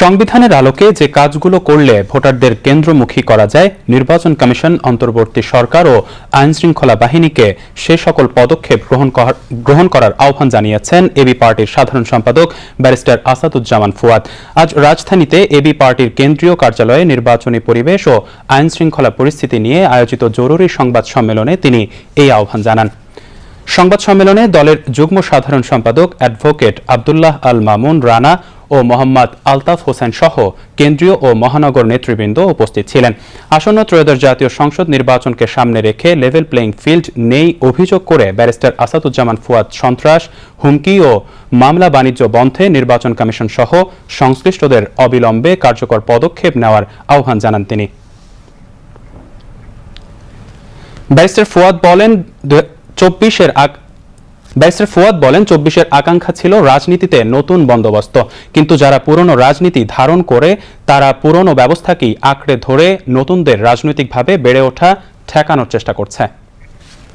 সংবিধানের আলোকে যে কাজগুলো করলে ভোটারদের কেন্দ্রমুখী করা যায়, নির্বাচন কমিশন অন্তর্বর্তী সরকার ও আইনশৃঙ্খলা বাহিনীকে সে সকল পদক্ষেপ গ্রহণ করার আহ্বান জানিয়েছেন এবি পার্টির সাধারণ সম্পাদক ব্যারিস্টার আসাদুজ্জামান ফুয়াদ। আজ রাজধানীতে এবি পার্টির কেন্দ্রীয় কার্যালয়ে নির্বাচনী পরিবেশ ও আইনশৃঙ্খলা পরিস্থিতি নিয়ে আয়োজিত জরুরি সংবাদ সম্মেলনে তিনি এই আহ্বান জানান। সংবাদ সম্মেলনে দলের যুগ্ম সাধারণ সম্পাদক অ্যাডভোকেট আব্দুল্লাহ আল মামুন রানা ও মোহাম্মদ আলতাফ হোসেন সহ কেন্দ্রীয় ও মহানগর নেতৃবৃন্দ উপস্থিত ছিলেন। আসন্ন ত্রয়োদশ জাতীয় সংসদ নির্বাচনকে সামনে রেখে লেভেল প্লেইং ফিল্ড নেই অভিযোগ করে ব্যারিস্টার আসাদুজ্জামান ফুয়াদ সন্ত্রাস, হুমকি ও মামলা বাণিজ্য বন্ধে নির্বাচন কমিশন সহ সংশ্লিষ্টদের অবিলম্বে কার্যকর পদক্ষেপ নেওয়ার আহ্বান জানান তিনি। ব্যারিস্টার ফুয়াদ বলেন ২৪-এর আকাঙ্ক্ষা ছিল রাজনীতিতে নতুন বন্দোবস্ত, কিন্তু যারা পুরনো রাজনীতি ধারণ করে তারা পুরনো ব্যবস্থাকেই আঁকড়ে ধরে নতুনদের রাজনৈতিকভাবে বেড়ে ওঠা ঠেকানোর চেষ্টা করছে।